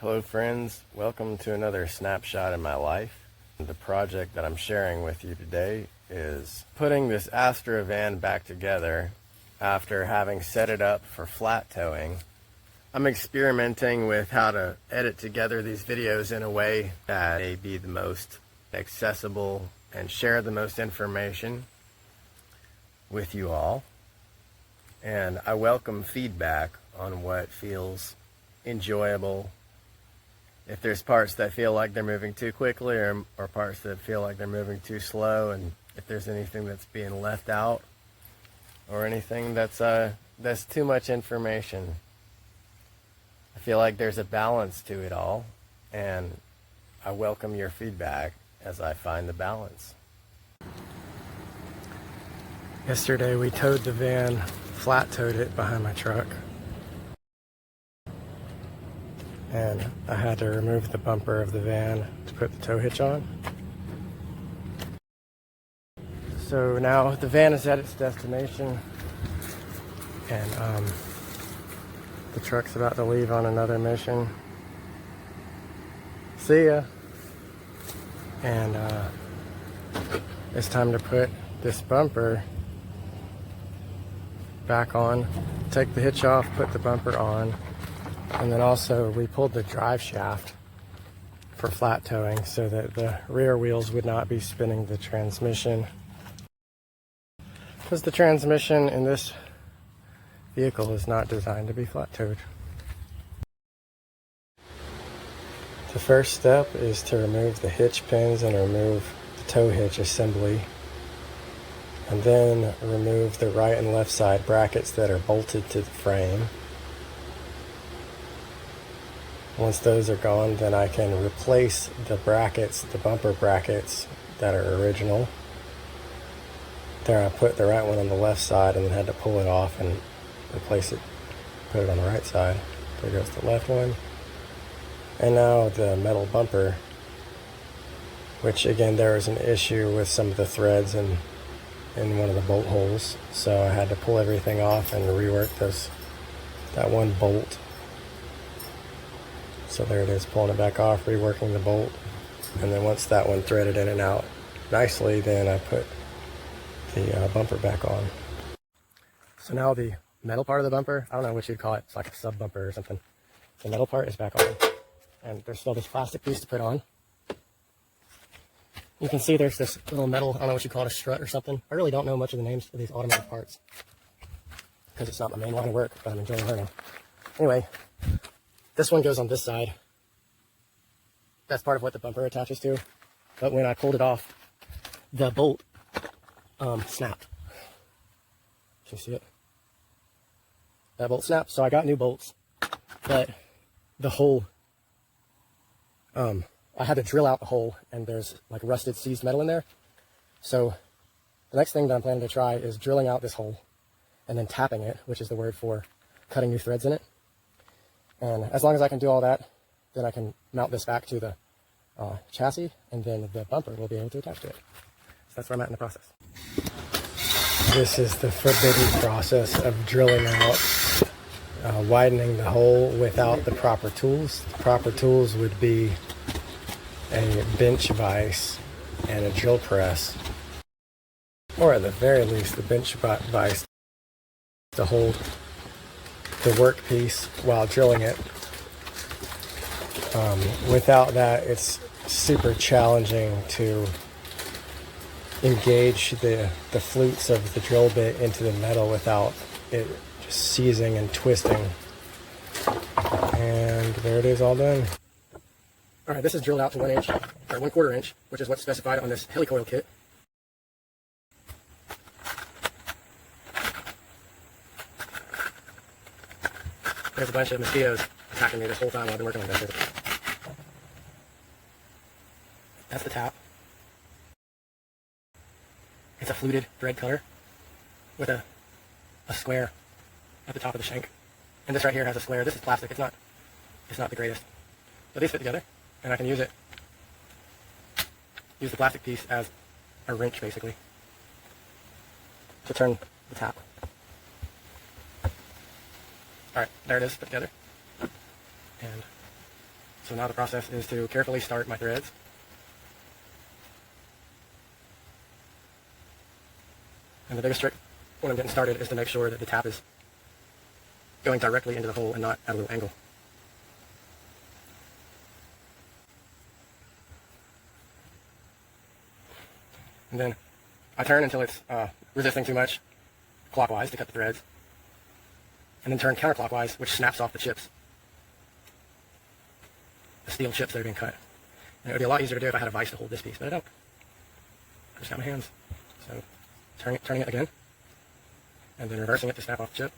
Hello friends, welcome to another snapshot in my life. The project that I'm sharing with you today is putting this AstroVan back together after having set it up for flat towing. I'm experimenting with how to edit together these videos in a way that may be the most accessible and share the most information with you all. And I welcome feedback on what feels enjoyable. If there's parts that feel like they're moving too quickly or parts that feel like they're moving too slow, and if there's anything that's being left out or anything that's too much information. I feel like there's a balance to it all, and I welcome your feedback as I find the balance. Yesterday we towed the van, flat towed it behind my truck. And I had to remove the bumper of the van to put the tow hitch on. So now the van is at its destination, and the truck's about to leave on another mission. See ya! And it's time to put this bumper back on, take the hitch off, put the bumper on. And then also we pulled the drive shaft for flat towing so that the rear wheels would not be spinning the transmission, because the transmission in this vehicle is not designed to be flat towed. The first step is to remove the hitch pins and remove the tow hitch assembly, and then remove the right and left side brackets that are bolted to the frame. Once those are gone, then I can replace the brackets, the bumper brackets that are original. There I put the right one on the left side and then had to pull it off and replace it, put it on the right side. There goes the left one. And now the metal bumper, which again, there was an issue with some of the threads in one of the bolt holes. So I had to pull everything off and rework that one bolt. So there it is, pulling it back off, reworking the bolt. And then once that one threaded in and out nicely, then I put the bumper back on. So now the metal part of the bumper, I don't know what you'd call it, it's like a sub bumper or something. The metal part is back on. And there's still this plastic piece to put on. You can see there's this little metal, I don't know what you call it, a strut or something. I really don't know much of the names of these automated parts, because it's not my main line of work, but I'm enjoying learning. Anyway, this one goes on this side. That's part of what the bumper attaches to. But when I pulled it off, the bolt snapped. Can you see it? That bolt snapped. So I got new bolts, but the hole, I had to drill out the hole, and there's like rusted seized metal in there. So the next thing that I'm planning to try is drilling out this hole and then tapping it, which is the word for cutting new threads in it. And as long as I can do all that, then I can mount this back to the chassis, and then the bumper will be able to attach to it. So that's where I'm at in the process. This is the forbidden process of drilling out, widening the hole without the proper tools. The proper tools would be a bench vise and a drill press, or at the very least the bench vise to hold the workpiece while drilling it. Without that, it's super challenging to engage the flutes of the drill bit into the metal without it just seizing and twisting. And there it is, all done. All right, this is drilled out to 1 inch, or 1/4 inch, which is what's specified on this helicoil kit. There's a bunch of mosquitoes attacking me this whole time while I've been working on this. That's the tap. It's a fluted thread cutter with a square at the top of the shank. And this right here has a square. This is plastic. It's not the greatest. But these fit together, and I can use the plastic piece as a wrench basically to turn the tap. Alright, there it is, put together. And So now the process is to carefully start my threads. And the biggest trick when I'm getting started is to make sure that the tap is going directly into the hole and not at a little angle. And then I turn until it's resisting too much clockwise to cut the threads, and then turn counterclockwise, which snaps off the chips, the steel chips that are being cut. And it would be a lot easier to do if I had a vise to hold this piece, but I don't. I just got my hands. So turning it again, and then reversing it to snap off the chip.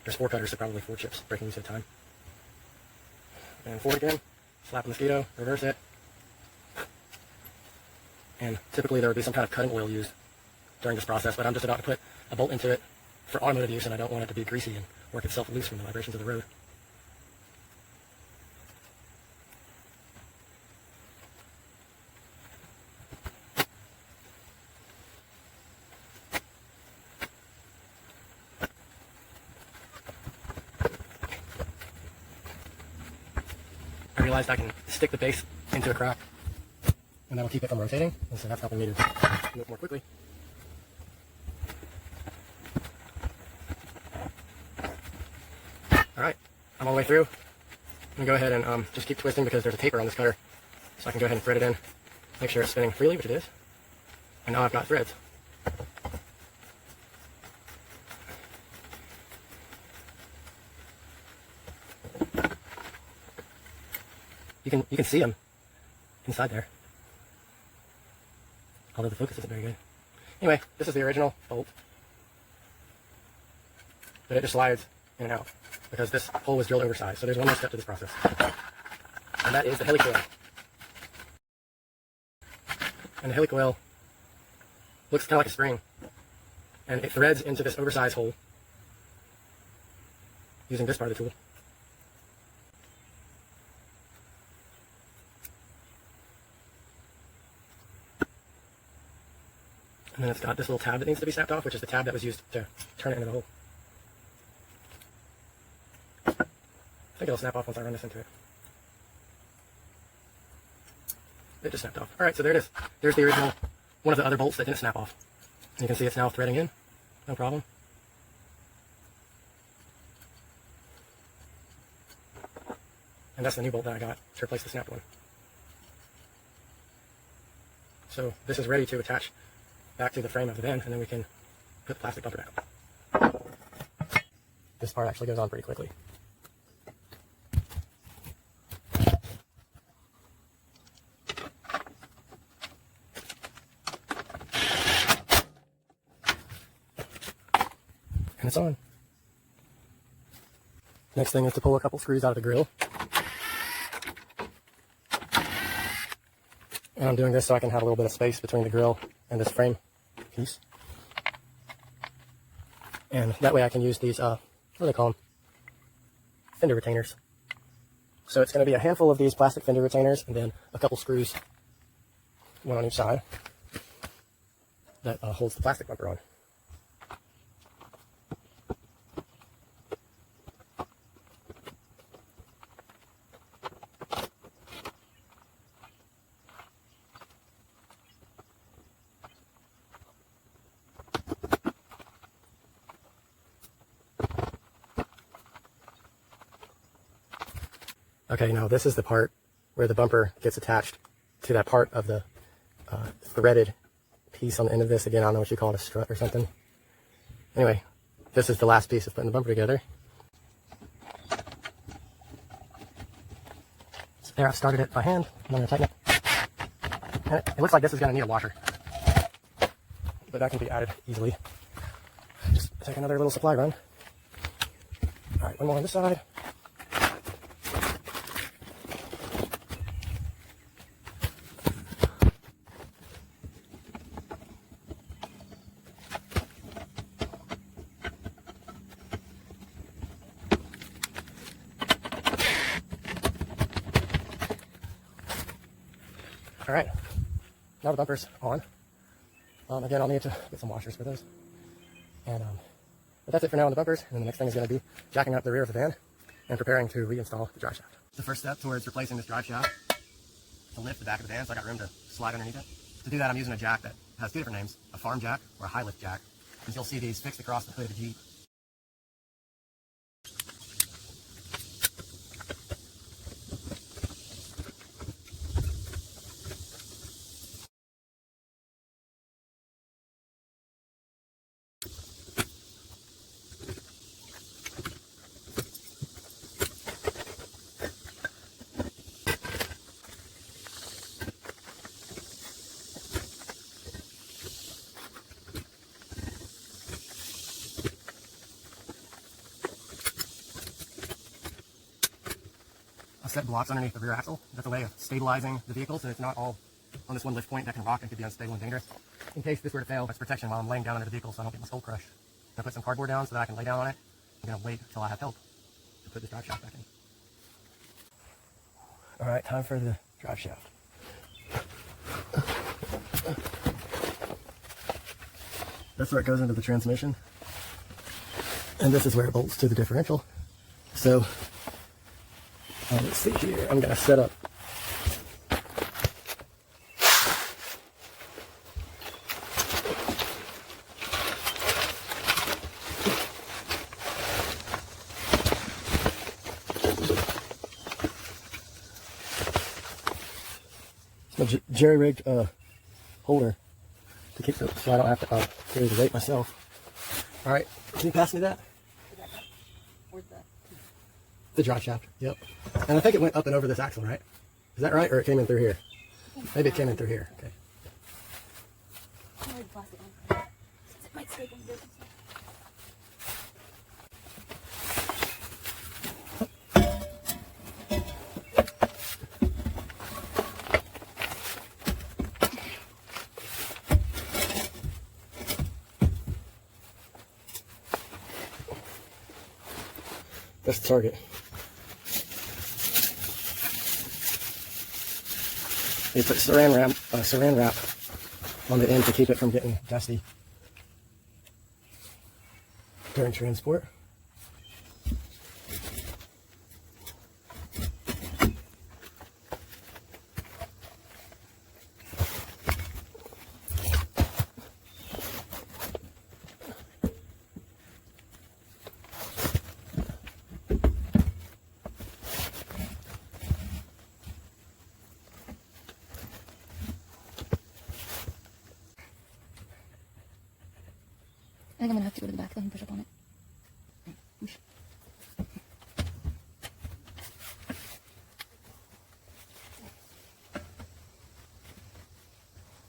There's 4 cutters, so probably 4 chips breaking loose at a time. And forward again, slap a mosquito, reverse it. And typically there would be some kind of cutting oil used during this process, but I'm just about to put a bolt into it for automotive use, and I don't want it to be greasy and work itself loose from the vibrations of the road. I realized I can stick the base into a crack, and that'll keep it from rotating, and so that's helping me to move more quickly. Alright, I'm all the way through. I'm going to go ahead and just keep twisting because there's a taper on this cutter, so I can go ahead and thread it in, make sure it's spinning freely, which it is, and now I've got threads. You can see them inside there, although the focus isn't very good. Anyway, this is the original bolt, but it just slides in and out because this hole was drilled oversized. So there's one more step to this process, and that is the helicoil. And the helicoil looks kind of like a spring, and it threads into this oversized hole using this part of the tool. And then it's got this little tab that needs to be snapped off, which is the tab that was used to turn it into the hole. I think it'll snap off once I run this into it. It just snapped off. Alright, so there it is. There's the original, one of the other bolts that didn't snap off. And you can see it's now threading in. No problem. And that's the new bolt that I got to replace the snapped one. So this is ready to attach back to the frame of the van, and then we can put the plastic bumper back on. This part actually goes on pretty quickly. And it's on. Next thing is to pull a couple screws out of the grill. And I'm doing this so I can have a little bit of space between the grill and this frame piece. And that way I can use these, what do they call them? Fender retainers. So it's going to be a handful of these plastic fender retainers and then a couple screws, one on each side, that holds the plastic bumper on. Okay, now this is the part where the bumper gets attached to that part of the threaded piece on the end of this. Again, I don't know what you call it, a strut or something. Anyway, this is the last piece of putting the bumper together. So there, I've started it by hand. I'm going to tighten it. And it looks like this is going to need a washer, but that can be added easily. Just take another little supply run. All right, one more on this side. All right, now the bumper's on. Again, I'll need to get some washers for those. And but that's it for now on the bumpers. And then the next thing is going to be jacking up the rear of the van and preparing to reinstall the drive shaft. The first step towards replacing this drive shaft is to lift the back of the van so I got room to slide underneath it. To do that, I'm using a jack that has two different names, a farm jack or a high lift jack. And you'll see these fixed across the hood of the Jeep. I set blocks underneath the rear axle. That's a way of stabilizing the vehicle so it's not all on this one lift point that can rock and could be unstable and dangerous. In case this were to fail, that's protection while I'm laying down under the vehicle so I don't get my skull crushed. I put some cardboard down so that I can lay down on it. I'm going to wait until I have help to put this drive shaft back in. All right, time for the drive shaft. That's where it goes into the transmission. And this is where it bolts to the differential. So let's see here. I'm going to set up a jerry-rigged holder to keep it so I don't have to carry the weight myself. All right, can you pass me that? The drive shaft, yep. And I think it went up and over this axle, right? Is that right? Or it came in through here? Maybe it came in through here. Okay. That's the target. You put saran wrap on the end to keep it from getting dusty during transport. I think I'm gonna have to go to the back though and push up on it. Push.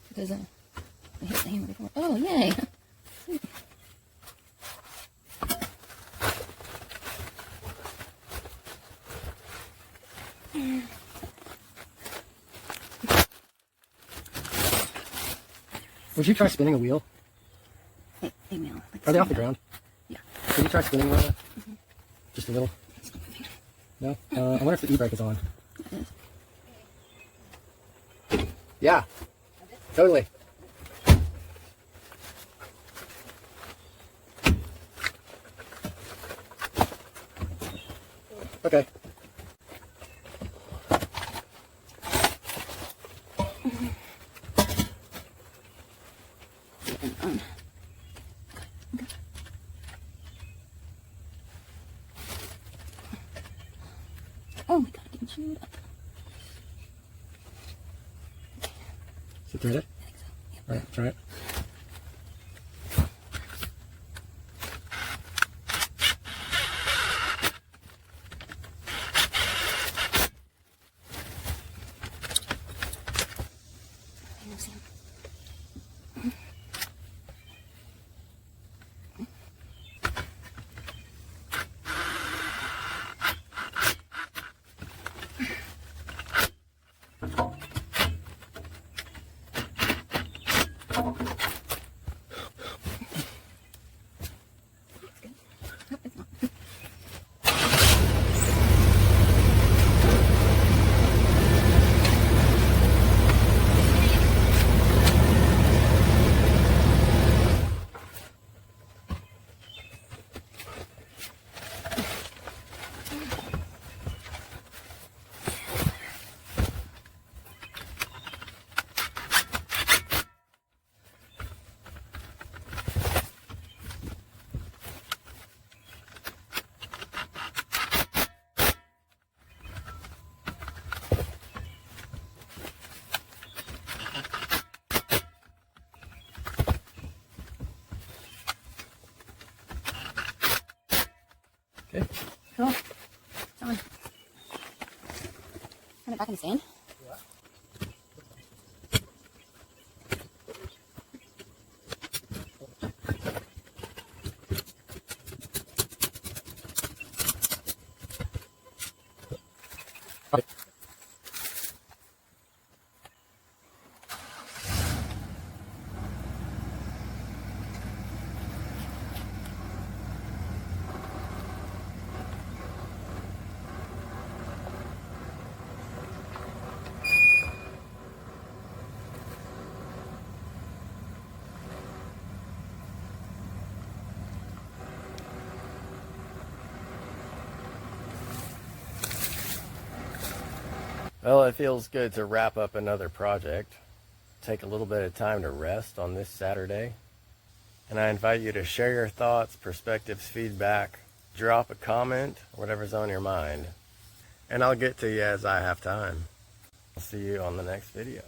Because I hit the hammer before. Oh yay! Would you try spinning a wheel? Email. Are they off the ground? Yeah. Could you try spinning one? Just a little? No? I wonder if the e-brake is on. It is. Yeah. Totally. Okay. Oh my god, I can shoot up. Is it threaded? I think so. Yep. All right, try it. Okay. Cool. Turn it back in the stand. Okay. Well, it feels good to wrap up another project. Take a little bit of time to rest on this Saturday. And I invite you to share your thoughts, perspectives, feedback, drop a comment, whatever's on your mind. And I'll get to you as I have time. I'll see you on the next video.